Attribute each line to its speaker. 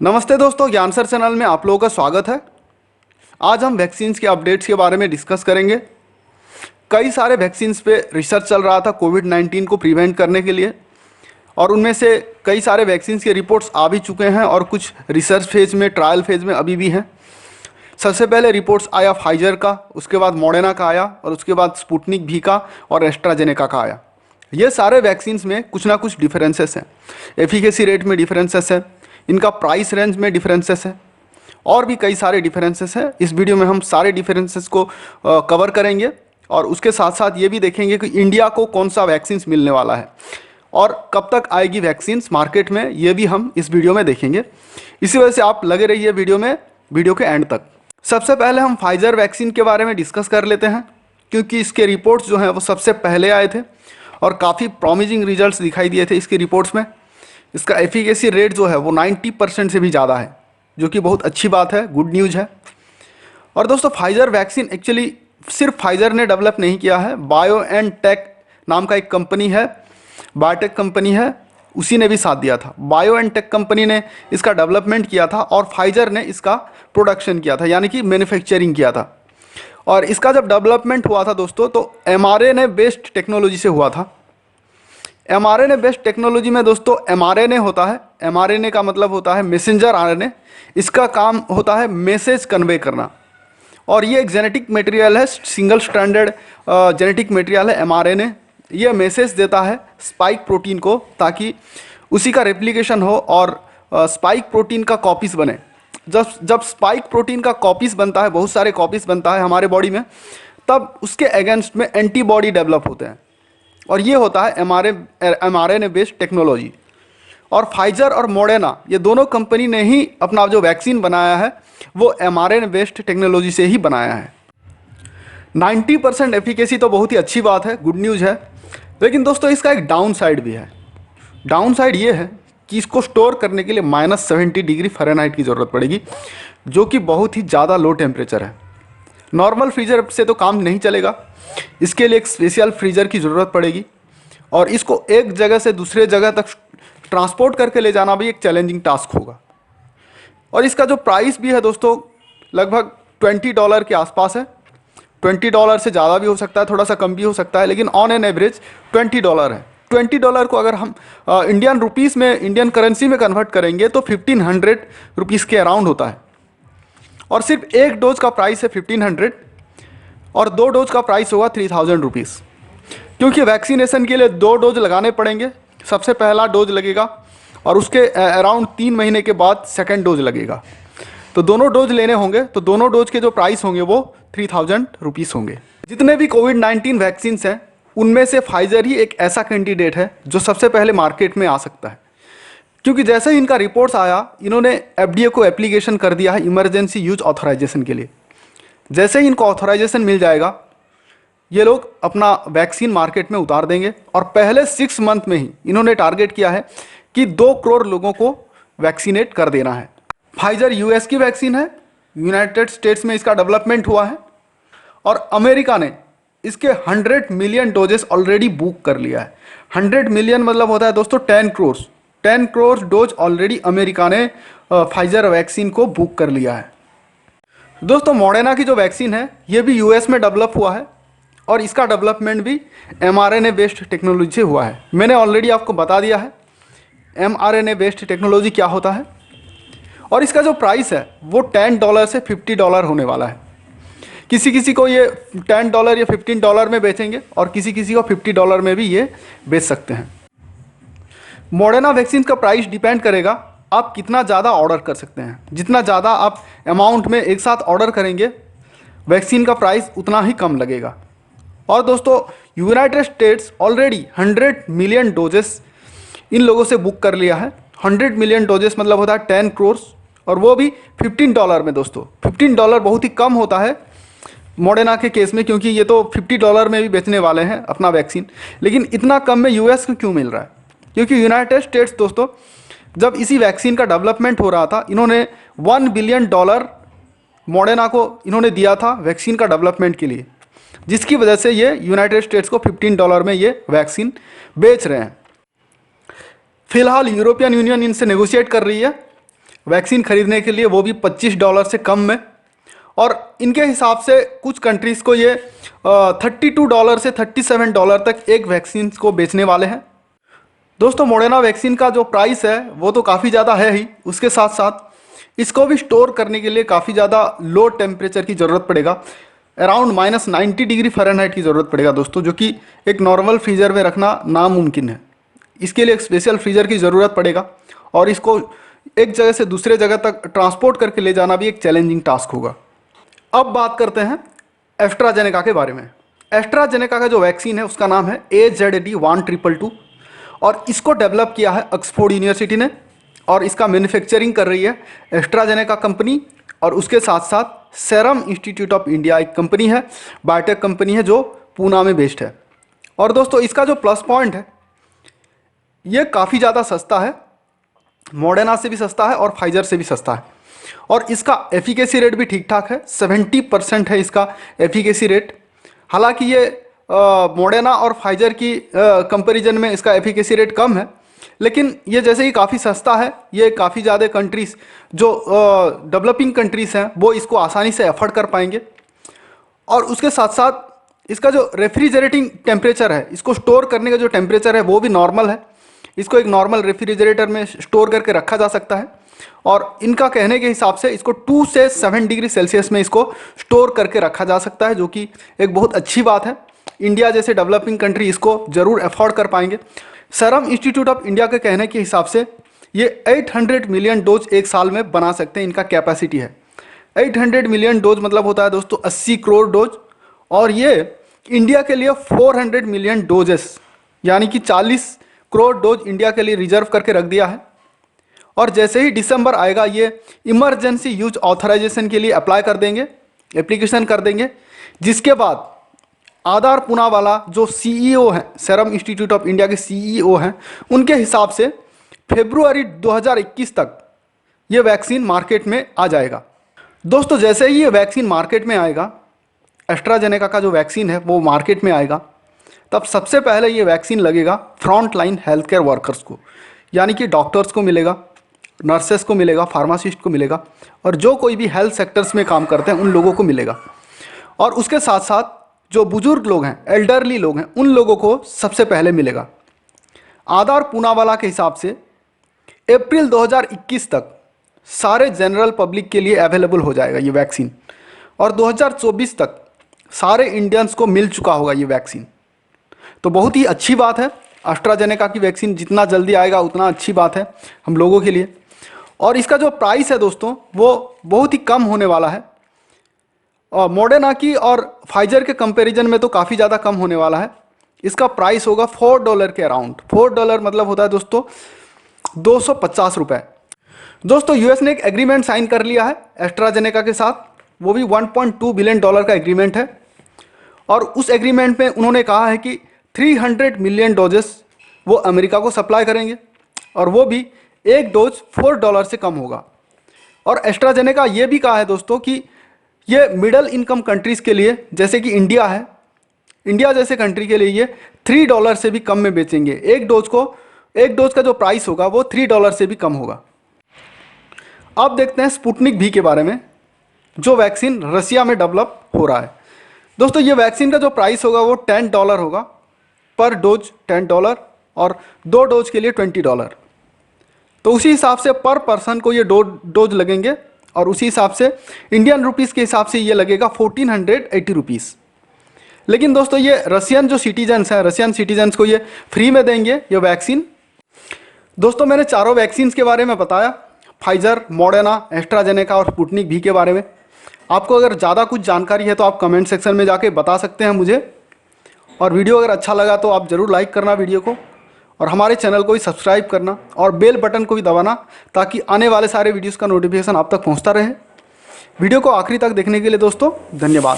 Speaker 1: नमस्ते दोस्तों, ज्ञान सर चैनल में आप लोगों का स्वागत है। आज हम वैक्सीन्स के अपडेट्स के बारे में डिस्कस करेंगे। कई सारे वैक्सीन्स पे रिसर्च चल रहा था कोविड-19 को प्रिवेंट करने के लिए, और उनमें से कई सारे वैक्सीन्स के रिपोर्ट्स आ भी चुके हैं और कुछ रिसर्च फेज में, ट्रायल फेज में अभी भी हैं। सबसे पहले रिपोर्ट्स आया फाइजर का, उसके बाद मॉडर्ना का आया और उसके बाद स्पुतनिक वी का और एस्ट्राजेनेका का आया। ये सारे वैक्सीन्स में कुछ ना कुछ डिफरेंसेस हैं। एफिकेसी रेट में डिफरेंसेस है, इनका प्राइस रेंज में डिफरेंसेस है और भी कई सारे डिफरेंसेस हैं। इस वीडियो में हम सारे डिफरेंसेस को कवर करेंगे और उसके साथ साथ ये भी देखेंगे कि इंडिया को कौन सा वैक्सीन्स मिलने वाला है और कब तक आएगी वैक्सीन्स मार्केट में, ये भी हम इस वीडियो में देखेंगे। इसी वजह से आप लगे रहिए वीडियो के एंड तक। सबसे पहले हम फाइजर वैक्सीन के बारे में डिस्कस कर लेते हैं, क्योंकि इसके रिपोर्ट्स जो हैं वो सबसे पहले आए थे और काफ़ी प्रॉमिजिंग रिजल्ट्स दिखाई दिए थे इसकी रिपोर्ट्स में। इसका एफिकेसी रेट जो है वो 90% से भी ज़्यादा है, जो कि बहुत अच्छी बात है, गुड न्यूज़ है। और दोस्तों, फाइजर वैक्सीन एक्चुअली सिर्फ फाइजर ने डेवलप नहीं किया है, बायोएनटेक नाम का एक कंपनी है, बायोटेक कंपनी है, उसी ने भी साथ दिया था। बायोएनटेक कंपनी ने इसका डेवलपमेंट किया था और फाइजर ने इसका प्रोडक्शन किया था, यानी कि मैन्युफैक्चरिंग किया था। और इसका जब डेवलपमेंट हुआ था दोस्तों, तो mRNA बेस्ड टेक्नोलॉजी से हुआ था। mRNA बेस्ड टेक्नोलॉजी में दोस्तों mRNA होता है, mRNA का मतलब होता है मैसेंजर RNA। इसका काम होता है मैसेज कन्वे करना, और ये एक जेनेटिक मटेरियल है, सिंगल स्ट्रैंडेड जेनेटिक मटेरियल है mRNA। ये मैसेज देता है स्पाइक प्रोटीन को, ताकि उसी का रेप्लिकेशन हो और स्पाइक प्रोटीन का कॉपीज बने। जब स्पाइक प्रोटीन का कॉपीज बनता है, बहुत सारे कॉपीज बनता है हमारे बॉडी में, तब उसके अगेंस्ट में एंटीबॉडी डेवलप होते हैं, और ये होता है mRNA बेस्ड टेक्नोलॉजी। और फाइजर और मॉडर्ना, ये दोनों कंपनी ने ही अपना जो वैक्सीन बनाया है वो mRNA बेस्ड टेक्नोलॉजी से ही बनाया है। 90% एफिकेसी तो बहुत ही अच्छी बात है, गुड न्यूज़ है। लेकिन दोस्तों, इसका एक डाउन साइड भी है। डाउन साइड ये है कि इसको स्टोर करने के लिए -70 डिग्री फ़ारेनहाइट की ज़रूरत पड़ेगी, जो कि बहुत ही ज़्यादा लो टेम्परेचर है। नॉर्मल फ्रीजर से तो काम नहीं चलेगा, इसके लिए एक स्पेशल फ्रीजर की ज़रूरत पड़ेगी, और इसको एक जगह से दूसरे जगह तक ट्रांसपोर्ट करके ले जाना भी एक चैलेंजिंग टास्क होगा। और इसका जो प्राइस भी है दोस्तों, लगभग $20 के आसपास है। $20 से ज़्यादा भी हो सकता है, थोड़ा सा कम भी हो सकता है, लेकिन ऑन एन एवरेज $20 है। $20 को अगर हम इंडियन रुपीज़ में, इंडियन करेंसी में कन्वर्ट करेंगे तो 1500 रुपीज़ के अराउंड होता है। और सिर्फ एक डोज का प्राइस है 1500 और 2 डोज का प्राइस होगा 3000 रुपीज़, क्योंकि वैक्सीनेशन के लिए 2 डोज लगाने पड़ेंगे। सबसे पहला डोज लगेगा और उसके अराउंड 3 महीने के बाद सेकेंड डोज लगेगा। तो दोनों डोज लेने होंगे, तो दोनों डोज के जो प्राइस होंगे वो 3000 रुपीज़ होंगे। जितने भी कोविड-19 वैक्सीन्स हैं, उनमें से फाइजर ही एक ऐसा कैंडिडेट है जो सबसे पहले मार्केट में आ सकता है, क्योंकि जैसे ही इनका रिपोर्ट्स आया, इन्होंने FDA को एप्लीकेशन कर दिया है इमरजेंसी यूज ऑथराइजेशन के लिए। जैसे ही इनको ऑथराइजेशन मिल जाएगा, ये लोग अपना वैक्सीन मार्केट में उतार देंगे, और पहले 6 मंथ में ही इन्होंने टारगेट किया है कि 2 करोड़ लोगों को वैक्सीनेट कर देना है। फाइजर US की वैक्सीन है, यूनाइटेड स्टेट्स में इसका डेवलपमेंट हुआ है, और अमेरिका ने इसके 100 मिलियन डोजेस ऑलरेडी बुक कर लिया है। 100 मिलियन मतलब होता है दोस्तों 10 crore. 10 crore dose already America ने फाइजर वैक्सीन को बुक कर लिया है। दोस्तों, मॉडर्ना की जो वैक्सीन है, ये भी US में डेवलप हुआ है, और इसका डेवलपमेंट भी mRNA बेस्ड टेक्नोलॉजी से हुआ है। मैंने ऑलरेडी आपको बता दिया है mRNA बेस्ड टेक्नोलॉजी क्या होता है, और इसका जो प्राइस है वो $10 से $50 होने वाला है। किसी किसी को ये $10 या $15 में बेचेंगे, और किसी किसी को $50 में भी ये बेच सकते हैं। मॉडर्ना वैक्सीन का प्राइस डिपेंड करेगा आप कितना ज़्यादा ऑर्डर कर सकते हैं। जितना ज़्यादा आप अमाउंट में एक साथ ऑर्डर करेंगे, वैक्सीन का प्राइस उतना ही कम लगेगा। और दोस्तों, United States already 100 million doses इन लोगों से बुक कर लिया है। 100 मिलियन डोजेस मतलब होता है 10 करोड़, और वो भी $15 में। दोस्तों, $15 बहुत ही कम होता है मॉडर्ना के केस में, क्योंकि ये तो $50 में भी बेचने वाले हैं अपना वैक्सीन। लेकिन इतना कम में US को क्यों मिल रहा है? क्योंकि यूनाइटेड स्टेट्स दोस्तों, जब इसी वैक्सीन का डेवलपमेंट हो रहा था, इन्होंने $1 बिलियन मॉडर्ना को इन्होंने दिया था वैक्सीन का डेवलपमेंट के लिए, जिसकी वजह से ये यूनाइटेड स्टेट्स को $15 में ये वैक्सीन बेच रहे हैं। फिलहाल यूरोपियन यूनियन इनसे नेगोशिएट कर रही है वैक्सीन खरीदने के लिए, वो भी $25 से कम में। और इनके हिसाब से कुछ कंट्रीज़ को ये $32 से $37 तक एक वैक्सीन को बेचने वाले हैं। दोस्तों मॉडर्ना वैक्सीन का जो प्राइस है वो तो काफ़ी ज़्यादा है ही, उसके साथ साथ इसको भी स्टोर करने के लिए काफ़ी ज़्यादा लो टेम्परेचर की ज़रूरत पड़ेगा। अराउंड -90 डिग्री फ़ारेनहाइट की ज़रूरत पड़ेगा दोस्तों, जो कि एक नॉर्मल फ्रीज़र में रखना नामुमकिन है। इसके लिए एक स्पेशल फ्रीज़र की ज़रूरत पड़ेगा और इसको एक जगह से दूसरे जगह तक ट्रांसपोर्ट करके ले जाना भी एक चैलेंजिंग टास्क होगा। अब बात करते हैं एस्ट्राजेनेका के बारे में। एस्ट्राजेनेका का जो वैक्सीन है उसका नाम है AZD1222 और इसको डेवलप किया है ऑक्सफोर्ड यूनिवर्सिटी ने और इसका मैन्युफैक्चरिंग कर रही है एस्ट्राजेनेका कंपनी और उसके साथ साथ सेरम इंस्टीट्यूट ऑफ इंडिया एक कंपनी है, बायोटेक कंपनी है जो पूना में बेस्ड है। और दोस्तों इसका जो प्लस पॉइंट है ये काफ़ी ज़्यादा सस्ता है, मॉडर्ना से भी सस्ता है और फाइजर से भी सस्ता है और इसका एफिकेसी रेट भी ठीक ठाक है, 70% है इसका एफिकेसी रेट। हालांकि ये मॉडर्ना और फाइजर की कंपैरिजन में इसका एफिकेसी रेट कम है, लेकिन ये जैसे ही काफ़ी सस्ता है, ये काफ़ी ज़्यादा कंट्रीज़ जो डेवलपिंग कंट्रीज़ हैं वो इसको आसानी से अफोर्ड कर पाएंगे। और उसके साथ साथ इसका जो रेफ्रिजरेटिंग टेम्परेचर है, इसको स्टोर करने का जो टेम्परेचर है वो भी नॉर्मल है। इसको एक नॉर्मल रेफ्रिजरेटर में स्टोर करके रखा जा सकता है और इनका कहने के हिसाब से इसको 2 से 7 डिग्री सेल्सियस में इसको स्टोर करके रखा जा सकता है, जो कि एक बहुत अच्छी बात है। इंडिया जैसे डेवलपिंग कंट्री इसको ज़रूर अफोर्ड कर पाएंगे। सेरम इंस्टीट्यूट ऑफ इंडिया के कहने के हिसाब से ये 800 मिलियन डोज एक साल में बना सकते हैं, इनका कैपेसिटी है। 800 मिलियन डोज मतलब होता है दोस्तों 80 करोड़ डोज, और ये इंडिया के लिए 400 मिलियन डोजेस यानी कि 40 करोड़ डोज इंडिया के लिए रिजर्व करके रख दिया है। और जैसे ही दिसंबर आएगा ये इमरजेंसी यूज ऑथराइजेशन के लिए अप्लाई कर देंगे, एप्लीकेशन कर देंगे, जिसके बाद आधार पूनावाला जो CEO हैं, सेरम इंस्टीट्यूट ऑफ इंडिया के CEO हैं, उनके हिसाब से फरवरी 2021 तक ये वैक्सीन मार्केट में आ जाएगा। दोस्तों जैसे ही ये वैक्सीन मार्केट में आएगा, एस्ट्राजेनेका का जो वैक्सीन है वो मार्केट में आएगा, तब सबसे पहले ये वैक्सीन लगेगा front line health care workers को, यानी कि डॉक्टर्स को मिलेगा, नर्सेस को मिलेगा, फार्मासिस्ट को मिलेगा और जो कोई भी हेल्थ सेक्टर्स में काम करते हैं उन लोगों को मिलेगा। और उसके साथ साथ जो बुजुर्ग लोग हैं, एल्डरली लोग हैं, उन लोगों को सबसे पहले मिलेगा। आधार पूनावाला के हिसाब से अप्रैल 2021 तक सारे जनरल पब्लिक के लिए अवेलेबल हो जाएगा ये वैक्सीन और 2024 तक सारे इंडियंस को मिल चुका होगा ये वैक्सीन। तो बहुत ही अच्छी बात है, एस्ट्राजेनेका की वैक्सीन जितना जल्दी आएगा उतना अच्छी बात है हम लोगों के लिए। और इसका जो प्राइस है दोस्तों वो बहुत ही कम होने वाला है, और मॉडर्ना की और फाइजर के कंपैरिजन में तो काफ़ी ज़्यादा कम होने वाला है। इसका प्राइस होगा $4 के अराउंड। $4 मतलब होता है दोस्तों 250 रुपये। दोस्तों यूएस ने एक एग्रीमेंट साइन कर लिया है एस्ट्राजेनेका के साथ, वो भी $1.2 बिलियन का एग्रीमेंट है और उस एग्रीमेंट में उन्होंने कहा है कि 300 मिलियन डोजेस वो अमेरिका को सप्लाई करेंगे और वो भी एक डोज $4 से कम होगा। और एस्ट्राजेनेका ये भी कहा है दोस्तों कि ये मिडिल इनकम कंट्रीज़ के लिए, जैसे कि इंडिया है, इंडिया जैसे कंट्री के लिए ये $3 से भी कम में बेचेंगे। एक डोज का जो प्राइस होगा वो $3 से भी कम होगा। अब देखते हैं स्पुतनिक V के बारे में, जो वैक्सीन रसिया में डेवलप हो रहा है। दोस्तों ये वैक्सीन का जो प्राइस होगा वो $10 होगा, पर डोज $10 और 2 डोज के लिए $20। तो उसी हिसाब से पर पर्सन को ये डोज लगेंगे और उसी हिसाब से इंडियन रुपीज़ के हिसाब से ये लगेगा 1480 रुपीज़। लेकिन दोस्तों ये रशियन जो सिटीजन्स हैं, रशियन सिटीजन्स को ये फ्री में देंगे ये वैक्सीन। दोस्तों मैंने चारों वैक्सीन्स के बारे में बताया, फाइजर, मॉडर्ना, एस्ट्राजेनेका और स्पुतनिक V के बारे में। आपको अगर ज़्यादा कुछ जानकारी है तो आप कमेंट सेक्शन में जाके बता सकते हैं मुझे। और वीडियो अगर अच्छा लगा तो आप ज़रूर लाइक करना वीडियो को, और हमारे चैनल को भी सब्सक्राइब करना और बेल बटन को भी दबाना, ताकि आने वाले सारे वीडियोज़ का नोटिफिकेशन आप तक पहुँचता रहे। वीडियो को आखिरी तक देखने के लिए दोस्तों धन्यवाद।